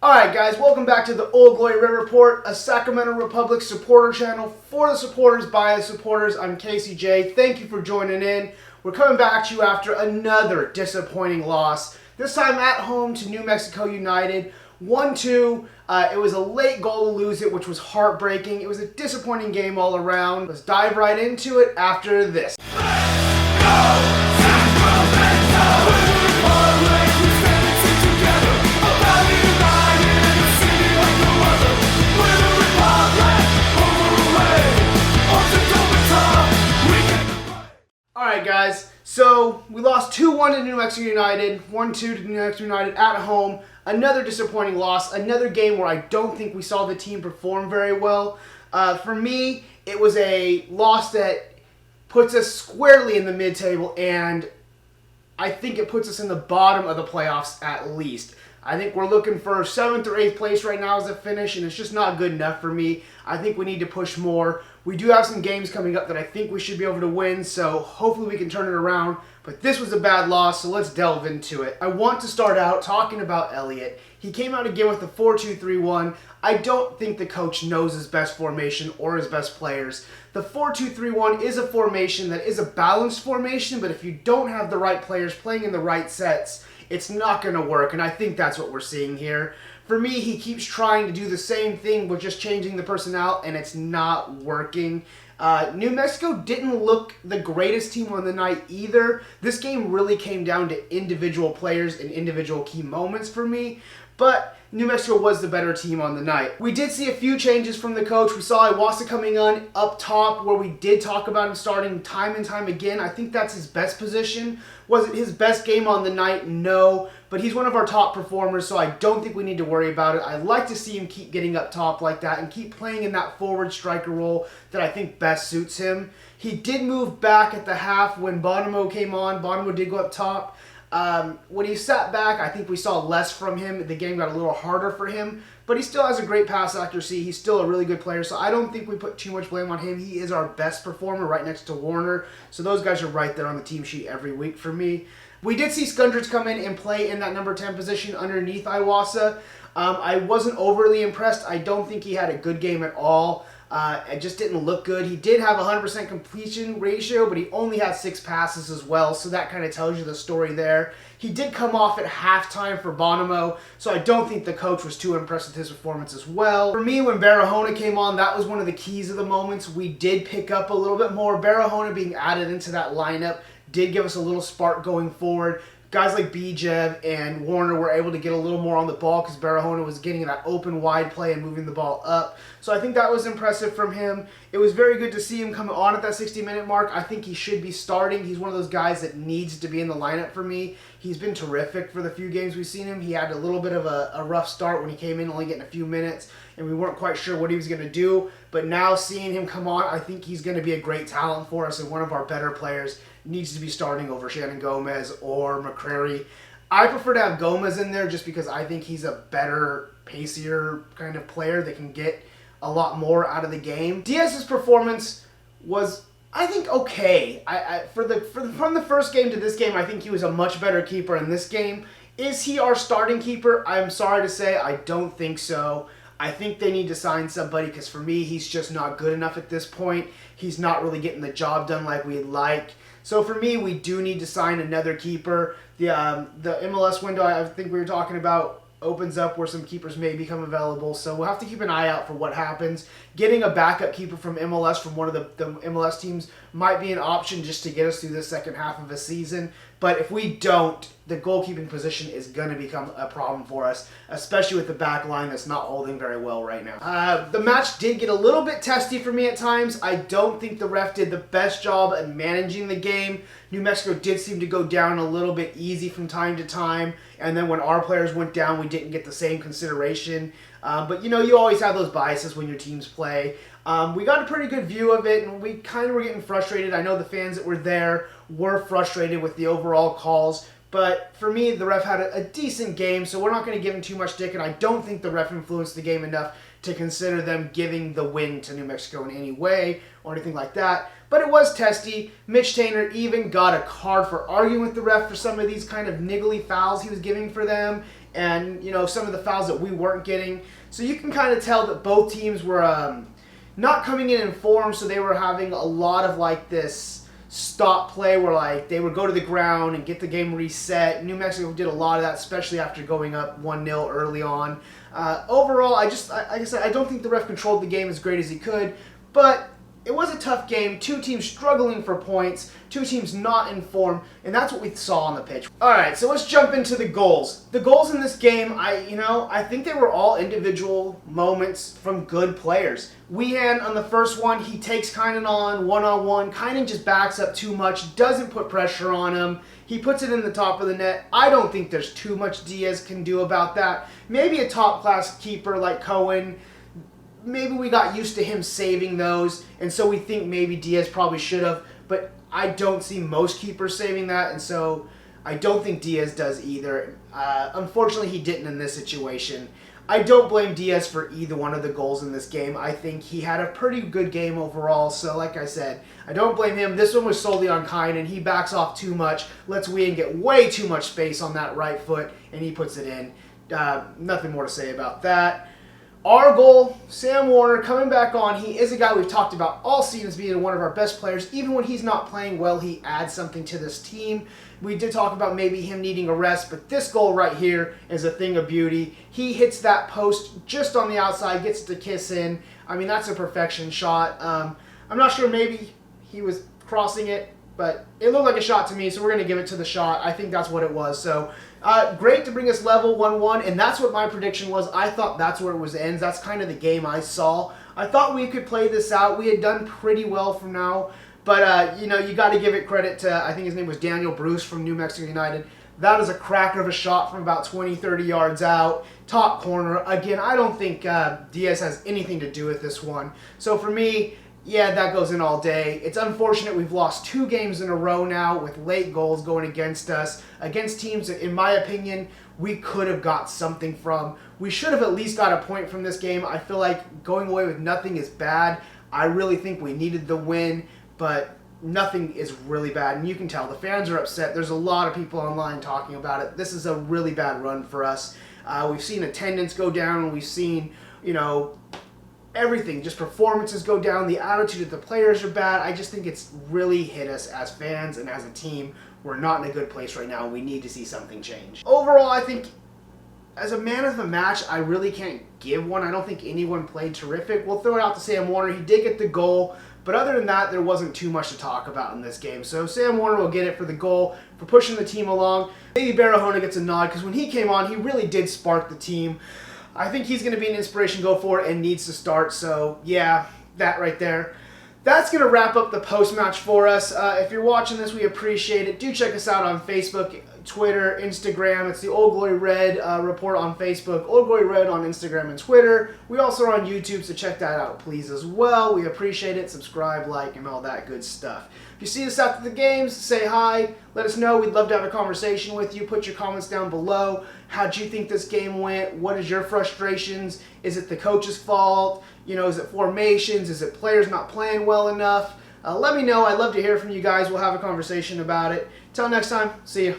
Alright guys, welcome back to the Old Glory Red Report, a Sacramento Republic supporter channel for the supporters by the supporters. I'm Casey J. Thank you for joining in. We're coming back to you after another disappointing loss, this time at home to New Mexico United. 1-2. It was a late goal to lose it, which was heartbreaking. It was a disappointing game all around. Let's dive right into it after this. Let's go! Sacramento! Alright guys, so we lost 2-1 to New Mexico United, 1-2 to New Mexico United at home. Another disappointing loss, another game where I don't think we saw the team perform very well. For me, it was a loss that puts us squarely in the mid-table, and I think it puts us in the bottom of the playoffs at least. I think we're looking for 7th or 8th place right now as a finish, and it's just not good enough for me. I think we need to push more. We do have some games coming up that I think we should be able to win, so hopefully we can turn it around. But this was a bad loss, so let's delve into it. I want to start out talking about Elliott. He came out again with a 4-2-3-1. I don't think the coach knows his best formation or his best players. The 4-2-3-1 is a formation that is a balanced formation, but if you don't have the right players playing in the right sets, it's not going to work, and I think that's what we're seeing here. For me, he keeps trying to do the same thing with just changing the personnel, and it's not working. New Mexico didn't look the greatest team on the night either. This game really came down to individual players and individual key moments for me, but New Mexico was the better team on the night. We did see a few changes from the coach. We saw Iwasa coming on up top, where we did talk about him starting time and time again. I think that's his best position. Was it his best game on the night? No, but he's one of our top performers, so I don't think we need to worry about it. I like to see him keep getting up top like that and keep playing in that forward striker role that I think best suits him. He did move back at the half when Banda came on. Banda did go up top. When he sat back, I think we saw less from him. The game got a little harder for him, but he still has a great pass accuracy. He's still a really good player, so I don't think we put too much blame on him. He is our best performer right next to Warner, so those guys are right there on the team sheet every week for me. We did see Skundrich come in and play in that number 10 position underneath Iwasa. I wasn't overly impressed. I don't think he had a good game at all. It just didn't look good. He did have a 100% completion ratio, but he only had 6 passes as well, so that kind of tells you the story there. He did come off at halftime for Bonomo, so I don't think the coach was too impressed with his performance as well. For me, when Barahona came on, that was one of the keys of the moments. We did pick up a little bit more. Barahona being added into that lineup did give us a little spark going forward. Guys like Bijev and Warner were able to get a little more on the ball because Barahona was getting that open wide play and moving the ball up. So I think that was impressive from him. It was very good to see him come on at that 60-minute mark. I think he should be starting. He's one of those guys that needs to be in the lineup for me. He's been terrific for the few games we've seen him. He had a little bit of a rough start when he came in, only getting a few minutes, and we weren't quite sure what he was going to do. But now seeing him come on, I think he's going to be a great talent for us and one of our better players. Needs to be starting over Shannon Gomez or McCrary. I prefer to have Gomez in there just because I think he's a better, pacier kind of player that can get a lot more out of the game. Diaz's performance was, I think, okay. From the first game to this game, I think he was a much better keeper in this game. Is he our starting keeper? I'm sorry to say, I don't think so. I think they need to sign somebody because for me, he's just not good enough at this point. He's not really getting the job done like we'd like. So for me, we do need to sign another keeper. The MLS window I think we were talking about opens up where some keepers may become available. So we'll have to keep an eye out for what happens. Getting a backup keeper from MLS from one of the MLS teams might be an option just to get us through the second half of a season. But if we don't, the goalkeeping position is going to become a problem for us, especially with the back line that's not holding very well right now. The match did get a little bit testy for me at times. I don't think the ref did the best job at managing the game. New Mexico did seem to go down a little bit easy from time to time, and then when our players went down, we didn't get the same consideration. But, you know, you always have those biases when your teams play. We got a pretty good view of it, and we kind of were getting frustrated. I know the fans that were there were frustrated with the overall calls, but for me, the ref had a decent game, so we're not going to give him too much stick, and I don't think the ref influenced the game enough to consider them giving the win to New Mexico in any way or anything like that. But it was testy. Mitch Tainer even got a card for arguing with the ref for some of these kind of niggly fouls he was giving for them. and some of the fouls that we weren't getting. So you can kind of tell that both teams were not coming in form, so they were having a lot of like this stop play where like they would go to the ground and get the game reset. New Mexico did a lot of that, especially after going up 1-0 early on. Overall, like I said, I don't think the ref controlled the game as great as he could, but it was a tough game. Two teams struggling for points, two teams not in form, and that's what we saw on the pitch. All right, so let's jump into the goals. The goals in this game, I think they were all individual moments from good players. Wehan on the first one, he takes Kynan on one-on-one. Kynan just backs up too much, doesn't put pressure on him. He puts it in the top of the net. I don't think there's too much Diaz can do about that. Maybe a top-class keeper like Cohen. Maybe we got used to him saving those, and so we think maybe Diaz probably should have, but I don't see most keepers saving that, and so I don't think Diaz does either. Unfortunately, he didn't in this situation. I don't blame Diaz for either one of the goals in this game. I think he had a pretty good game overall, so like I said, I don't blame him. This one was solely on Kynan. He backs off too much, lets Wehan get way too much space on that right foot, and he puts it in. Nothing more to say about that. Our goal, Sam Warner coming back on. He is a guy we've talked about all season as being one of our best players. Even when he's not playing well, he adds something to this team. We did talk about maybe him needing a rest, but this goal right here is a thing of beauty. He hits that post just on the outside, gets the kiss in. I mean, that's a perfection shot. I'm not sure, maybe he was crossing it, but it looked like a shot to me, so we're going to give it to the shot. I think that's what it was. So great to bring us level 1-1, and that's what my prediction was. I thought that's where it was ends. That's kind of the game I saw. I thought we could play this out. We had done pretty well from now, but you got to give it credit to, I think his name was Daniel Bruce from New Mexico United. That is a cracker of a shot from about 20, 30 yards out. Top corner. Again, I don't think Diaz has anything to do with this one. So for me, yeah, that goes in all day. It's unfortunate we've lost 2 games in a row now with late goals going against us, against teams that, in my opinion, we could have got something from. We should have at least got a point from this game. I feel like going away with nothing is bad. I really think we needed the win, but nothing is really bad. And you can tell the fans are upset. There's a lot of people online talking about it. This is a really bad run for us. We've seen attendance go down, and we've seen, everything, just performances go down. The attitude of the players are bad. I just think it's really hit us as fans and as a team. We're not in a good place right now. We need to see something change. Overall, I think as a man of the match, I really can't give one. I don't think anyone played terrific. We'll throw it out to Sam Warner. He did get the goal, but other than that, there wasn't too much to talk about in this game. So Sam Warner will get it for the goal, for pushing the team along. Maybe Barahona gets a nod, because when he came on, he really did spark the team. I think he's going to be an inspiration go forward and needs to start. So, yeah, that right there. That's going to wrap up the post-match for us. If you're watching this, we appreciate it. Do check us out on Facebook, Twitter, Instagram. It's the Old Glory Red report on Facebook, Old Glory Red on Instagram and Twitter. We also are on YouTube, so check that out, please, as well. We appreciate it. Subscribe, like, and all that good stuff. If you see us after the games, say hi. Let us know. We'd love to have a conversation with you. Put your comments down below. How'd you think this game went? What is your frustrations? Is it the coach's fault? Is it formations? Is it players not playing well enough? Let me know. I'd love to hear from you guys. We'll have a conversation about it. Till next time, see you.